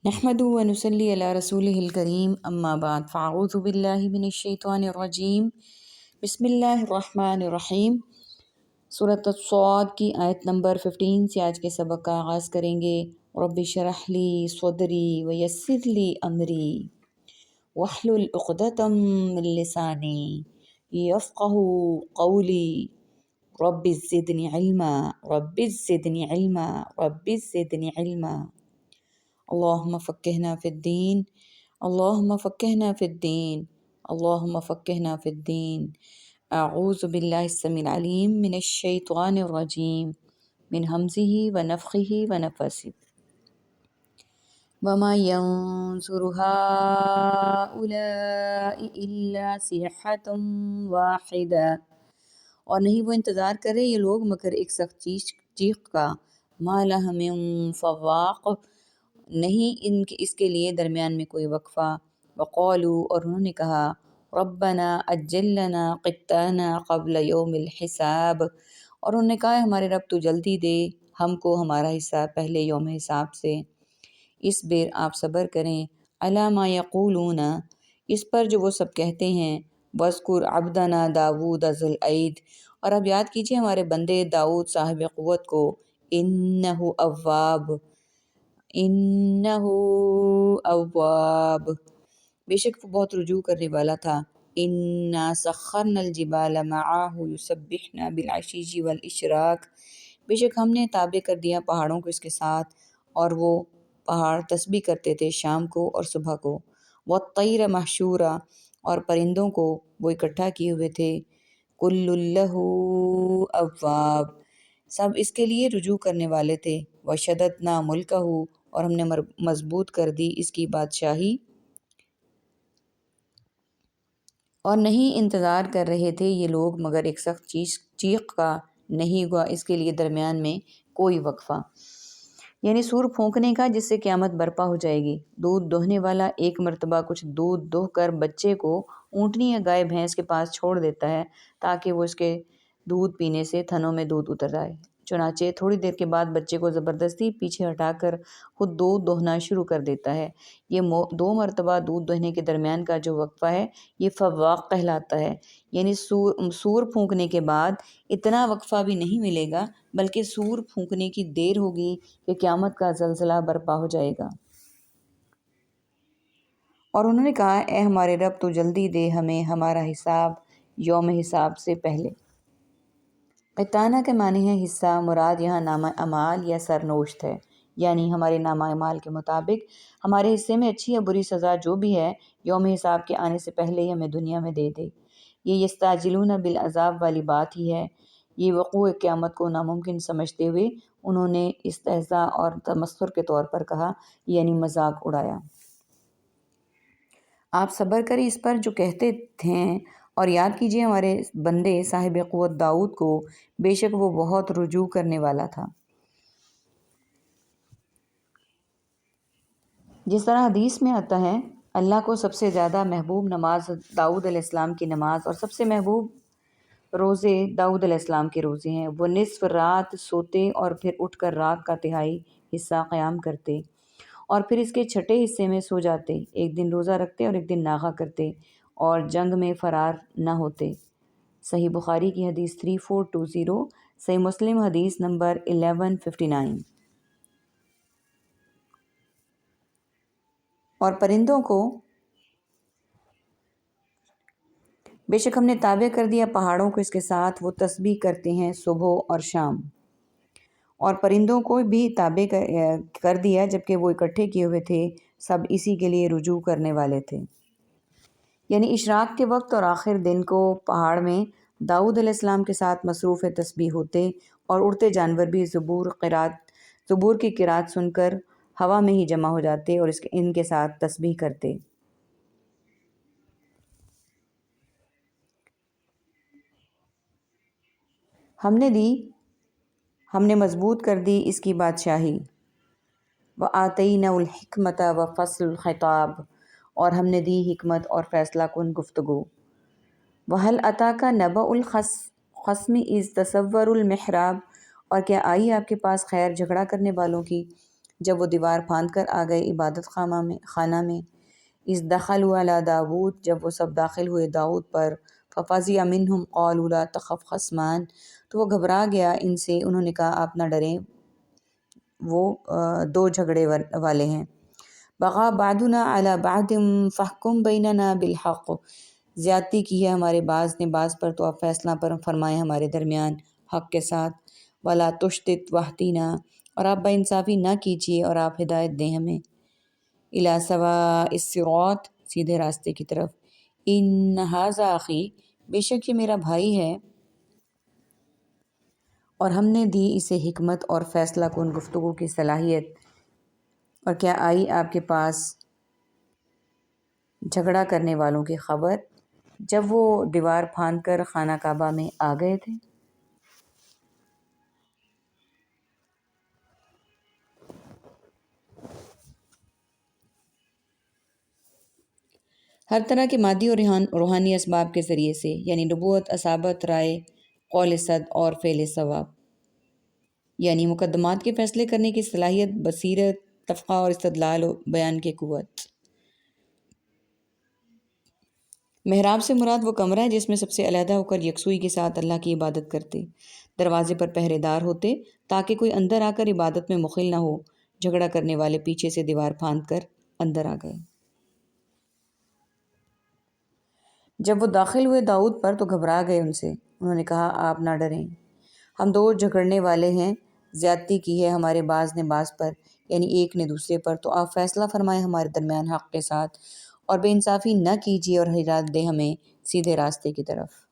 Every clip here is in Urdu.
نحمده ونصلي على رسوله الكريم اما بعد فاعوذ باللہ من الشیطان الرجیم بسم اللہ الرحمن الرحیم۔ سورۃ الصاد کی آیت نمبر 15 سے آج کے سبق کا آغاز کریں گے۔ رب اشرح لی صدری ویسر لی امری واحلل عقدۃ من لسانی یفقهوا قولی رب زدنی علما رب زدنی علما رب زدنی علما۔ اللہم فقہنا فی الدین اللہم فقہنا فی الدین اللہم فقہنا فی الدین۔ اعوذ باللہ السمیع العلیم من الشیطان الرجیم من ہمزہ ونفخہ ونفثہ۔ وما ينصر هؤلاء الا صیحۃ واحدہ، اور نہیں وہ انتظار کرے یہ لوگ مگر ایک سخت چیخ کا۔ ما لہ من فواق، نہیں اس کے لیے درمیان میں کوئی وقفہ۔ وقالوا، اور انہوں نے کہا، ربنا عجل لنا قطنا قبل یوم الحساب، اور انہوں نے کہا ہمارے رب تو جلدی دے ہم کو ہمارا حصہ پہلے یوم حساب سے۔ اصبر، آپ صبر کریں، علی ما یقولون، اس پر جو وہ سب کہتے ہیں۔ واذکر عبدنا داود ذی الاید، اور اب یاد کیجیے ہمارے بندے داؤد صاحب قوت کو۔ انہ اواب، انہ اواب، بے شک وہ بہت رجوع کرنے والا تھا۔ انا سخرنا الجبال معہ یسبحن بالعشی والاشراق، بے شک ہم نے تابع کر دیا پہاڑوں کو اس کے ساتھ، اور وہ پہاڑ تسبیح کرتے تھے شام کو اور صبح کو۔ والطیر محشورا، اور پرندوں کو وہ اکٹھا کیے ہوئے تھے۔ کل لہ اواب، سب اس کے لیے رجوع کرنے والے تھے۔ وشددنا ملکہ، اور ہم نے مضبوط کر دی اس کی بادشاہی۔ اور نہیں انتظار کر رہے تھے یہ لوگ مگر ایک سخت چیخ کا، نہیں ہوا اس کے لیے درمیان میں کوئی وقفہ، یعنی سور پھونکنے کا جس سے قیامت برپا ہو جائے گی۔ دودھ دوہنے والا ایک مرتبہ کچھ دودھ دوہ کر بچے کو اونٹنی یا گائے بھینس کے پاس چھوڑ دیتا ہے تاکہ وہ اس کے دودھ پینے سے تھنوں میں دودھ اتر جائے۔ چنانچہ تھوڑی دیر کے بعد بچے کو زبردستی پیچھے ہٹا کر خود دودھ دوہنا شروع کر دیتا ہے۔ یہ 2 مرتبہ دودھ دوہنے کے درمیان کا جو وقفہ ہے یہ فواق کہلاتا ہے، یعنی سور پھونکنے کے بعد اتنا وقفہ بھی نہیں ملے گا بلکہ سور پھونکنے کی دیر ہوگی کہ قیامت کا زلزلہ برپا ہو جائے گا۔ اور انہوں نے کہا اے ہمارے رب تو جلدی دے ہمیں ہمارا حساب یوم حساب سے پہلے۔ قطانہ کے معنی ہے حصہ، مراد یہاں نامہ اعمال یا سرنوشت ہے، یعنی ہمارے نامہ اعمال کے مطابق ہمارے حصے میں اچھی یا بری سزا جو بھی ہے یوم حساب کے آنے سے پہلے ہی ہمیں دنیا میں دے دے۔ یہ یستعجلون بالعذاب والی بات ہی ہے۔ یہ وقوع قیامت کو ناممکن سمجھتے ہوئے انہوں نے استہزاء اور تمسخر کے طور پر کہا، یعنی مذاق اڑایا۔ آپ صبر کریں اس پر جو کہتے ہیں، اور یاد کیجیے ہمارے بندے صاحب قوت داؤد کو، بے شک وہ بہت رجوع کرنے والا تھا۔ جس طرح حدیث میں آتا ہے اللہ کو سب سے زیادہ محبوب نماز داؤد علیہ السلام کی نماز اور سب سے محبوب روزے داؤد علیہ السلام کے روزے ہیں۔ وہ نصف رات سوتے اور پھر اٹھ کر رات کا تہائی حصہ قیام کرتے اور پھر اس کے چھٹے حصے میں سو جاتے، ایک دن روزہ رکھتے اور ایک دن ناغہ کرتے اور جنگ میں فرار نہ ہوتے۔ صحیح بخاری کی حدیث 3420، صحیح مسلم حدیث نمبر 1159۔ اور پرندوں کو بے شک ہم نے تابع کر دیا پہاڑوں کو اس کے ساتھ، وہ تسبیح کرتے ہیں صبح اور شام۔ اور پرندوں کو بھی تابع کر دیا جبکہ وہ اکٹھے کیے ہوئے تھے، سب اسی کے لیے رجوع کرنے والے تھے۔ یعنی اشراق کے وقت اور آخر دن کو پہاڑ میں داؤد علیہ السلام کے ساتھ مصروف تسبیح ہوتے اور اڑتے جانور بھی زبور کی قرات سن کر ہوا میں ہی جمع ہو جاتے اور ان کے ساتھ تسبیح کرتے۔ ہم نے مضبوط کر دی اس کی بادشاہی۔ وَآتَيْنَا الْحِكْمَةَ وَفَصْلَ الْخِطَابِ، اور ہم نے دی حکمت اور فیصلہ کن گفتگو۔ وَهَلْ أَتَاكَ نَبَأُ الْخَصْمِ إِذْ تَسَوَّرُوا الْمِحْرَابَ، اور کیا آئی آپ کے پاس خیر جھگڑا کرنے والوں کی جب وہ دیوار پھاند کر آ گئے عبادت خانہ میں اذ دخلوا علی داود، جب وہ سب داخل ہوئے داؤد پر، ففزع منہم قالوا لا تخف خصمان، تو وہ گھبرا گیا ان سے، انہوں نے کہا آپ نہ ڈریں، وہ دو جھگڑے والے ہیں۔ بغا بعضنا علی بعض فاحکم بیننا بالحق، زیادتی کی ہے ہمارے بعض نے بعض پر، تو آپ فیصلہ فرمائیں ہمارے درمیان حق کے ساتھ۔ ولا تشتت واہدنا، اور آپ بے انصافی نہ کیجیے اور آپ ہدایت دیں ہمیں، الی سواء الصراط، سیدھے راستے کی طرف۔ ان ھذا اخی، بے شک یہ میرا بھائی ہے، اور ہم نے دی اسے حکمت اور فیصلہ کن گفتگو کی صلاحیت۔ اور کیا آئی آپ کے پاس جھگڑا کرنے والوں کی خبر جب وہ دیوار پھاند کر خانہ کعبہ میں آ گئے تھے؟ ہر طرح کے مادی اور روحانی اسباب کے ذریعے سے، یعنی نبوت، اصابت، رائے، قول صد اور فعل ثواب، یعنی مقدمات کے فیصلے کرنے کی صلاحیت، بصیرت، تفقہ اور استدلال و بیان کی قوت۔ محراب سے مراد وہ کمرہ ہے جس میں سب سے علیحدہ ہو کر یکسوئی کے ساتھ اللہ کی عبادت کرتے، دروازے پر پہرے دار ہوتے تاکہ کوئی اندر آ کر عبادت میں مخل نہ ہو۔ جھگڑا کرنے والے پیچھے سے دیوار پھاند کر اندر آ گئے۔ جب وہ داخل ہوئے داؤد پر تو گھبرا گئے ان سے، انہوں نے کہا آپ نہ ڈریں، ہم دو جھگڑنے والے ہیں، زیادتی کی ہے ہمارے بعض نے بعض پر، یعنی ایک نے دوسرے پر، تو آپ فیصلہ فرمائیں ہمارے درمیان حق کے ساتھ، اور بے انصافی نہ کیجیے اور ہدایت دیں ہمیں سیدھے راستے کی طرف۔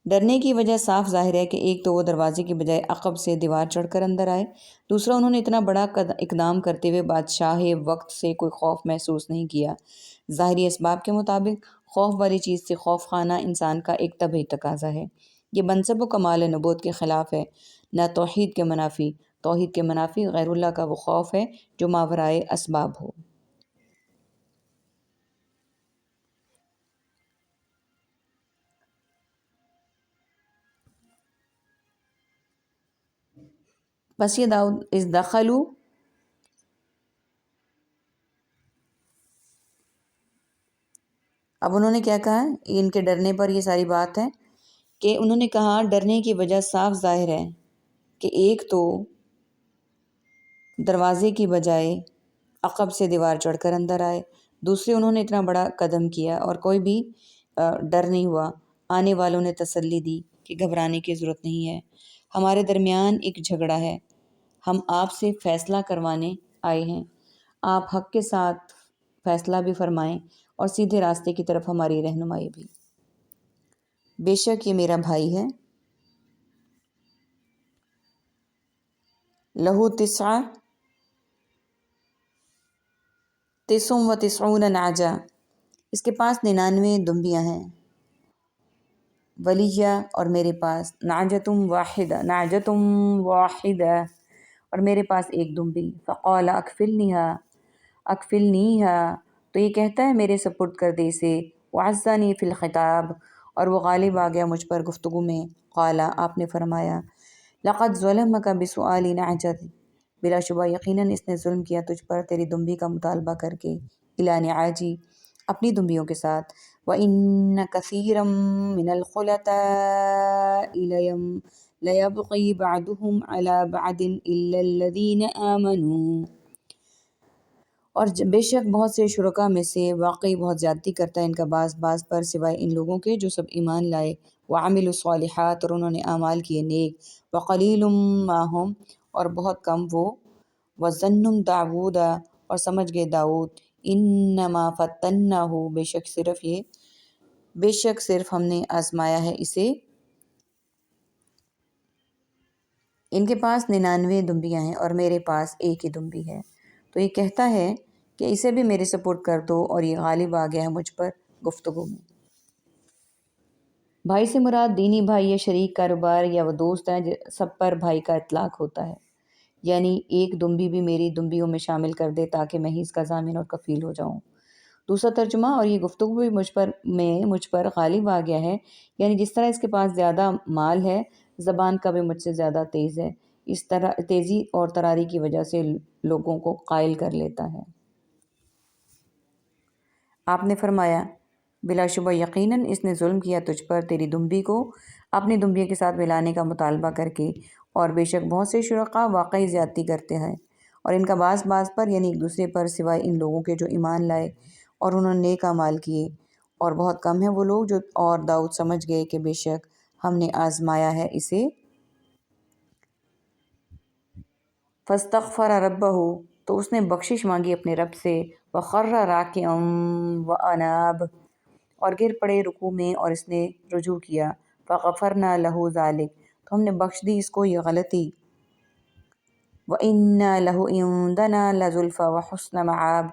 ڈرنے کی وجہ صاف ظاہر ہے کہ ایک تو وہ دروازے کی بجائے عقب سے دیوار چڑھ کر اندر آئے، دوسرا انہوں نے اتنا بڑا اقدام کرتے ہوئے بادشاہ وقت سے کوئی خوف محسوس نہیں کیا۔ ظاہری اسباب کے مطابق خوف والی چیز سے خوف خانہ انسان کا ایک طبعی تقاضا ہے، یہ منصب و کمال نبوت کے خلاف ہے، نہ توحید کے منافی۔ توحید کے منافی غیر اللہ کا وہ خوف ہے جو ماورائے اسباب ہو۔ بس یہ داؤد اذ دخلوا، اب انہوں نے کیا کہا ہے ان کے ڈرنے پر، یہ ساری بات ہے کہ انہوں نے کہا ڈرنے کی وجہ صاف ظاہر ہے کہ ایک تو دروازے کی بجائے عقب سے دیوار چڑھ کر اندر آئے، دوسرے انہوں نے اتنا بڑا قدم کیا اور کوئی بھی ڈر نہیں ہوا۔ آنے والوں نے تسلی دی کہ گھبرانے کی ضرورت نہیں ہے، ہمارے درمیان ایک جھگڑا ہے، ہم آپ سے فیصلہ کروانے آئے ہیں، آپ حق کے ساتھ فیصلہ بھی فرمائیں اور سیدھے راستے کی طرف ہماری رہنمائی بھی۔ بے شک یہ میرا بھائی ہے، لہو تسع و تسعون نعجہ، اس کے پاس 99 دمبیاں ہیں، ولیہ اور میرے پاس نعجتم واحدہ اور میرے پاس ایک دمبی، فقال اکفلنیہا، تو یہ کہتا ہے میرے سپرد کر دے اسے، وعزانی فی الخطاب، اور وہ غالب آ گیا مجھ پر گفتگو میں، قال آپ نے فرمایا لقد ظلمک بسؤال نعجت، بلا شبہ یقیناً اس نے ظلم کیا تجھ پر تیری دمبی کا مطالبہ کر کے، الی نعاجی، اپنی دمبیوں کے ساتھ، وَإِنَّ كَثِيرًا مِّنَ الْخُلَطَاءِ لَيَبْغِي بَعْضُهُمْ عَلَى بَعْضٍ إِلَّا الَّذِينَ آمَنُوا، اور بے شک بہت سے شرکاء میں سے واقعی بہت زیادتی کرتا ہے ان کا بعض پر سوائے ان لوگوں کے جو سب ایمان لائے، وَعَمِلُوا الصَّالِحَاتِ، اور انہوں نے اعمال کیے نیک، وَقَلِيلٌ مَّا هُمْ، اور بہت کم وہ، وَظَنُّوا داؤد، اور سمجھ گئے داؤد، انما فتناہ، بے شک صرف ہم نے آزمایا ہے اسے، ان کے پاس 99 دمبیاں ہیں اور میرے پاس ایک ہی دمبی ہے، تو یہ کہتا ہے کہ اسے بھی میرے سپرد کر دو، اور یہ غالب آ گیا ہے مجھ پر گفتگو میں۔ بھائی سے مراد دینی بھائی یا شریک کاروبار یا وہ دوست ہیں، سب پر بھائی کا اطلاق ہوتا ہے، یعنی ایک دمبی بھی میری دمبیوں میں شامل کر دے تاکہ میں ہی اس کا ضامن اور کفیل ہو جاؤں۔ دوسرا ترجمہ، اور یہ گفتگو بھی مجھ پر غالب آ گیا ہے، یعنی جس طرح اس کے پاس زیادہ مال ہے، زبان کا بھی مجھ سے زیادہ تیز ہے، اس طرح تیزی اور تراری کی وجہ سے لوگوں کو قائل کر لیتا ہے۔ آپ نے فرمایا بلا شبہ یقیناً اس نے ظلم کیا تجھ پر تیری دمبی کو اپنی دمبی کے ساتھ ملانے کا مطالبہ کر کے، اور بے شک بہت سے شرکاء واقعی زیادتی کرتے ہیں، اور ان کا بعض پر یعنی ایک دوسرے پر سوائے ان لوگوں کے جو ایمان لائے اور انہوں نے نیک اعمال کیے، اور بہت کم ہیں وہ لوگ جو اور داؤد سمجھ گئے کہ بے شک ہم نے آزمایا ہے اسے۔ فاستغفر ربہ، تو اس نے بخشش مانگی اپنے رب سے، وخر راکعا واناب، اور گر پڑے رکوع میں اور اس نے رجوع کیا، فغفرنا لہ ذلک، تو ہم نے بخش دی اس کو یہ غلطی، وَإِنَّا لَهُ عِندَنَا لَزُلْفَىٰ وَحُسْنَ مَآب،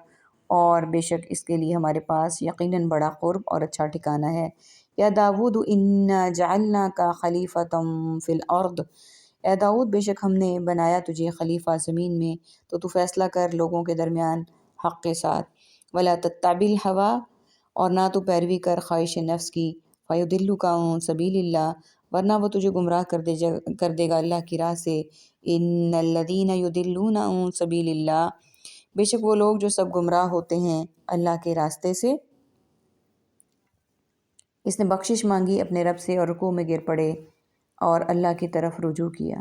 اور بے شک اس کے لیے ہمارے پاس یقیناً بڑا قرب اور اچھا ٹھکانہ ہے۔ یا داود انا جعلناک خلیفۃ فی الارض، اے داؤد بے شک ہم نے بنایا تجھے خلیفہ زمین میں، تو فیصلہ کر لوگوں کے درمیان حق کے ساتھ، ولا تتبع الہویٰ، اور نہ تو پیروی کر خواہش نفس کی، فیضلک عن سبیل اللہ، ورنہ وہ تجھے گمراہ کر دے گا اللہ کی راہ سے۔ ان الذین یضلون عن سبیل اللہ، بے شک وہ لوگ جو سب گمراہ ہوتے ہیں اللہ کے راستے سے۔ اس نے بخشش مانگی اپنے رب سے اور رکوع میں گر پڑے اور اللہ کی طرف رجوع کیا۔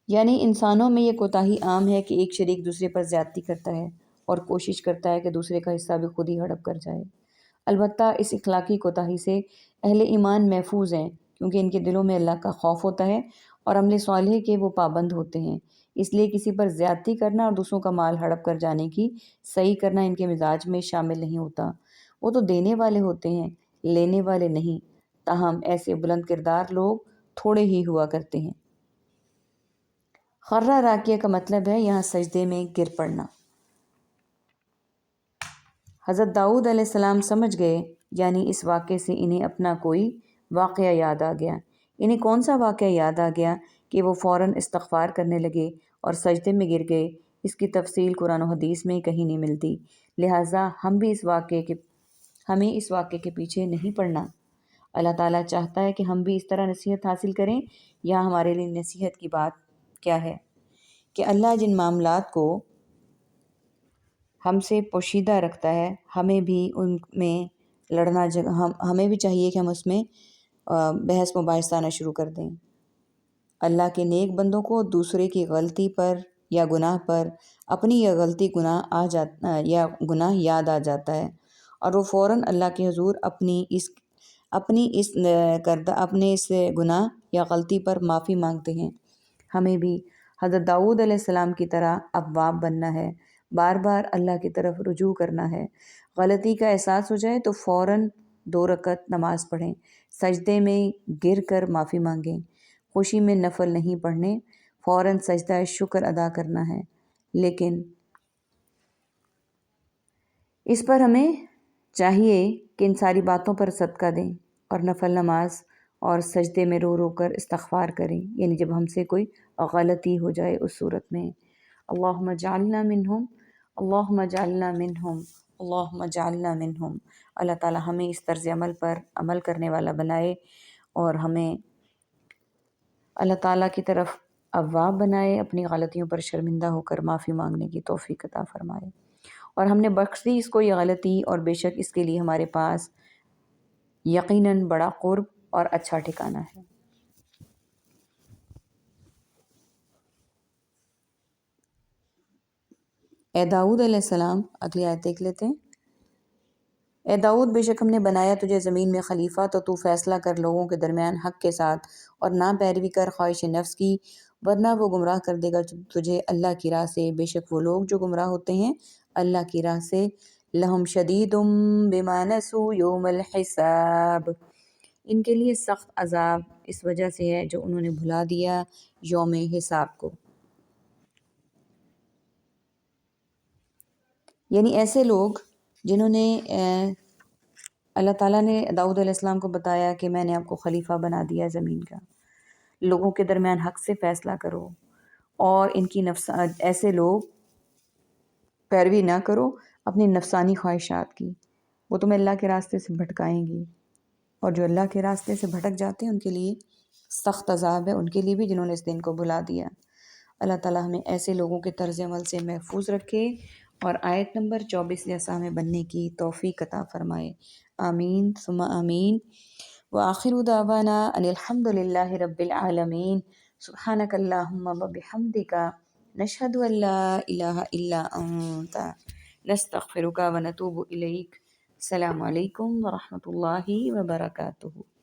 یعنی انسانوں میں یہ کوتاہی عام ہے کہ ایک شریک دوسرے پر زیادتی کرتا ہے اور کوشش کرتا ہے کہ دوسرے کا حصہ بھی خود ہی ہڑپ کر جائے۔ البتہ اس اخلاقی کوتاہی سے اہل ایمان محفوظ ہیں، کیونکہ ان کے دلوں میں اللہ کا خوف ہوتا ہے اور عمل صالح کے وہ پابند ہوتے ہیں، اس لیے کسی پر زیادتی کرنا اور دوسروں کا مال ہڑپ کر جانے کی صحیح کرنا ان کے مزاج میں شامل نہیں ہوتا۔ وہ تو دینے والے ہوتے ہیں، لینے والے نہیں، تاہم ایسے بلند کردار لوگ تھوڑے ہی ہوا کرتے ہیں۔ خرہ راکیہ کا مطلب ہے یہاں سجدے میں گر پڑنا۔ حضرت داؤد علیہ السلام سمجھ گئے، یعنی اس واقعے سے انہیں اپنا کوئی واقعہ یاد آ گیا۔ انہیں کون سا واقعہ یاد آ گیا کہ وہ فوراً استغفار کرنے لگے اور سجدے میں گر گئے۔ اس کی تفصیل قرآن و حدیث میں کہیں نہیں ملتی، لہٰذا ہمیں اس واقعے کے پیچھے نہیں پڑنا۔ اللہ تعالیٰ چاہتا ہے کہ ہم بھی اس طرح نصیحت حاصل کریں۔ یہاں ہمارے لیے نصیحت کی بات کیا ہے کہ اللہ جن معاملات کو ہم سے پوشیدہ رکھتا ہے، ہمیں بھی ان میں ہمیں بھی چاہیے کہ ہم اس میں بحث مباحثہ نہ شروع کر دیں۔ اللہ کے نیک بندوں کو دوسرے کی غلطی پر یا گناہ پر اپنی یہ غلطی گناہ یاد آ جاتا ہے، اور وہ فوراً اللہ کے حضور اپنے اس گناہ یا غلطی پر معافی مانگتے ہیں۔ ہمیں بھی حضرت داؤد علیہ السلام کی طرح اواب بننا ہے، بار بار اللہ کی طرف رجوع کرنا ہے۔ غلطی کا احساس ہو جائے تو فوراً 2 رکعت نماز پڑھیں، سجدے میں گر کر معافی مانگیں، خوشی میں نفل نہیں پڑھنے، فوراً سجدہ شکر ادا کرنا ہے، لیکن اس پر ہمیں چاہیے کہ ان ساری باتوں پر صدقہ دیں اور نفل نماز اور سجدے میں رو رو کر استغفار کریں، یعنی جب ہم سے کوئی غلطی ہو جائے اس صورت میں۔ اللہم اجعلنا منہم، اللہم اجعلنا منہم، اللہم اجعلنا منہم۔ اللہ تعالی ہمیں اس طرز عمل پر عمل کرنے والا بنائے اور ہمیں اللہ تعالیٰ کی طرف اواب بنائے، اپنی غلطیوں پر شرمندہ ہو کر معافی مانگنے کی توفیق عطا فرمائے، اور ہم نے بخش دی اس کو یہ غلطی، اور بے شک اس کے لیے ہمارے پاس یقیناً بڑا قرب اور اچھا ٹھکانہ ہے۔ اے داؤد علیہ السلام، اگلی آیت دیکھ لیتے ہیں۔ اے داؤد بے شک ہم نے بنایا تجھے زمین میں خلیفہ، تو فیصلہ کر لوگوں کے درمیان حق کے ساتھ، اور نہ پیروی کر خواہش نفس کی، ورنہ وہ گمراہ کر دے گا تجھے اللہ کی راہ سے۔ بے شک وہ لوگ جو گمراہ ہوتے ہیں اللہ کی راہ سے، لہم شدید بما نسوا یوم الحساب، ان کے لیے سخت عذاب اس وجہ سے ہے جو انہوں نے بھلا دیا یوم حساب کو۔ یعنی ایسے لوگ جنہوں نے اللہ تعالیٰ نے داؤد علیہ السلام کو بتایا کہ میں نے آپ کو خلیفہ بنا دیا زمین کا، لوگوں کے درمیان حق سے فیصلہ کرو، اور ان کی ایسے لوگ پیروی نہ کرو اپنی نفسانی خواہشات کی، وہ تمہیں اللہ کے راستے سے بھٹکائیں گی، اور جو اللہ کے راستے سے بھٹک جاتے ہیں ان کے لیے سخت عذاب ہے، ان کے لیے بھی جنہوں نے اس دن کو بھلا دیا۔ اللہ تعالیٰ ہمیں ایسے لوگوں کے طرز عمل سے محفوظ رکھے اور آیت نمبر 24 جیسا ہمیں بننے کی توفیق عطا فرمائے۔ آمین ثم آمین۔ وآخر دعوانا ان الحمد للہ رب العالمین۔ سبحانک اللہم وبحمدک، نشہد ان لا الہ الا انت، نستغفرک ونتوب الیک۔ السلام علیکم ورحمۃ اللہ وبرکاتہ۔